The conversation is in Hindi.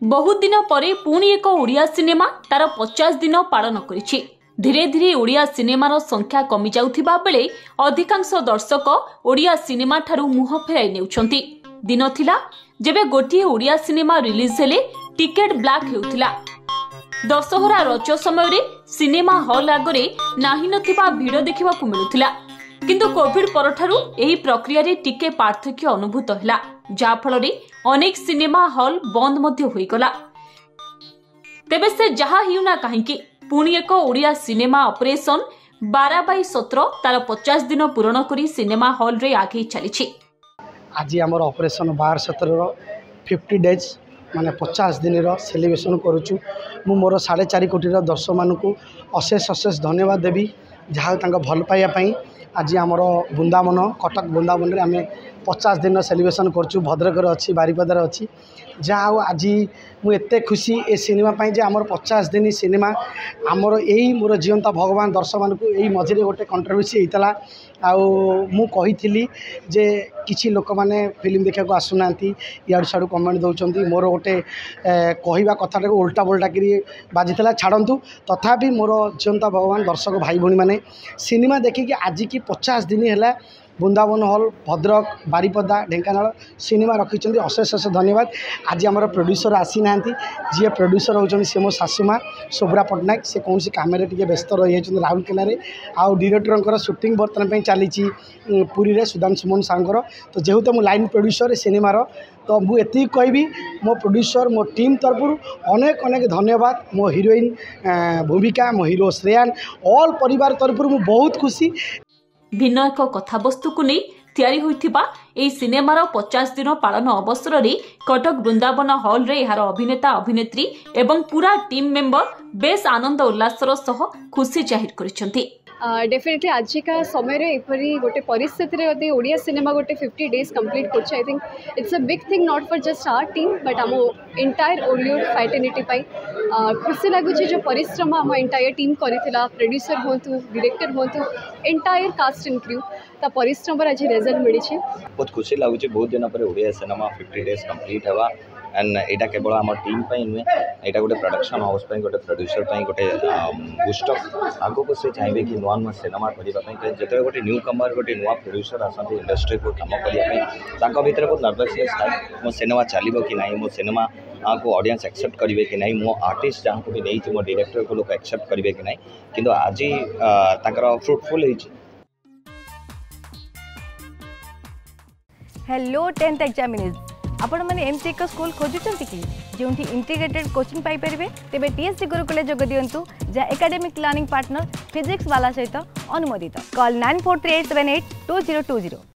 बहुत दिन पर पुणी एक ओडिया सिनेमा तार 50 दिन पालन करिछि। धीरे धीरे ओडिया सिनेमार संख्या कमी जाउथिबा बेले अधिकांश दर्शक ओडिया सिनेमा ठारू मुह फेराई नेउछंती। दिन थिला जेबे गोटिए ओडिया सिनेमा रिलीज हेले टिकेट ब्लैक हेउथिला। दशहरा रज समय रे सिनेमा हॉल आगरे नाही नथिबा भिड़ देखिबाकू मिलुथिला, किंतु कोविड परठारू एही प्रक्रिया रे टिके पार्थक्य अनुभूत होला, जा फल अनेक सिनेमा हॉल बंद मध्य होई गला। तेबे से जहा हिउना काहेकि पुणी एक ओडिया सिनेमा ऑपरेशन 12/17 तार 50 दिन पूर्ण करी सिनेमा हॉल रे आगे चली। आज आम ऑपरेशन 12/17 50 डेज माने 50 दिन सेलिब्रेशन करुचु। मु मोर 4.5 कोटी दर्शक मानक अशेष अशेष धन्यवाद देवी जहाँ भल पाइबापी। आज आमर वृंदावन कटक वृंदावन में आम 50 दिन सेलिब्रेशन करचु। भद्रक अच्छी बारिपदार अच्छी जहाँ आज मुझे खुशी ए सिनेमा जे आमर 50 दिन सिनेमा आमर यही मोर जीवंत भगवान दर्शक मानक यही मझे गोटे कंट्रोवर्सी होता। मुझी जे किसी लोक मैंने फिल्म देखा आसुना इाड़ू साड़ू कमेंट दौरान मोर गोटे कहवा कथा उल्टा पुल्टा कि बाजी छाड़ू। तथापि मोर जीवंत भगवान दर्शक भाई भौणी मैंने सिनेमा देखिकी आज की 50 दिन है वृंदावन हॉल भद्रक बारिपदा ढेंकानाल सिनेमा रखी। अशेष अशेष धन्यवाद। आज आमर प्रोड्यूसर आसी ना जी प्रोड्यूसर होती सी मो सासुमा शोभा पट्टनायक से कौन कम व्यस्त रही राउरकेला आउ डायरेक्टर सुटिंग बर्तमान चली पुरी में सुधांशु मोहन सांगर। तो जेहेतु मु लाइन प्रोड्यूसर सिनेमार तो मुझे कहबी मो प्रोड्यूसर मो टीम तरफ अनेक अनेक धन्यवाद। मो हिरोइन भूमिका मो हिरो श्रेयान ऑल परिवार तरफ मु बहुत खुशी। भिन्न एक कथावस्तु को नहीं तैयारी होइथिबा एई सिनेमार 50 दिन पालन अवसर रे कटक वृंदावन हॉल रे यार अभिनेता अभिनेत्री एवं पूरा टीम मेंबर बेस आनंद उल्लासर सह खुशी जाहिर करिसेंती। डेफिनेटली आज का समय रे एपरी गोटे परिस्थिति रे यदि ओडिया सिनेमा गोटे 50 डेज कंप्लीट कर I think it's a big thing not for just our team but आम एंटायर ओलिवुड फैटर्निटी पाई खुशी लगुच जो परिश्रम आम एंटायर टीम करथिला प्रोड्यूसर होंतु डायरेक्टर होंतु एंटायर कास्ट एंड क्रू ता परिश्रम पर आज रिजल्ट मिली छे। बहुत खुशी लगुच बहुत दिन पर ओडिया सिनेमा 50 डेज कंप्लीट हवा एंड यहाँ केवल आम टीम नुहे यहाँ गोटे प्रोडक्शन हाउस गोटे प्रोड्यूसर गोटे बूस्टअप आगक से चाहिए कि नुआ नुआ सिनेमा करने जो गोटे न्यू कमर गोटे नुआ प्रोड्यूसर आसती इंडस्ट्री को कम करने भीतर बहुत नर्वसनेस था मो सिनेमा चलो कि ना मो सिनेमा को ऑडियंस एक्सेप्ट करेंगे कि ना मो आर्टिस्ट जहाँ को भी नहीं मो डायरेक्टर को लोग एक्सेप्ट करेंगे कि ना कि आज फ्रुटफुल हो। हेलो 10th एग्जामिनीज आपण मैंने एमती एक स्कूल खोजुंट कि जो इंटीग्रेटेड कोचिंग पाइपर तेज टीएससी गुरुकुल जोग दिंतु जहाँ एकेडमिक लर्निंग पार्टनर फिजिक्स वाला सहित अनुमोदित। कॉल 9438782020।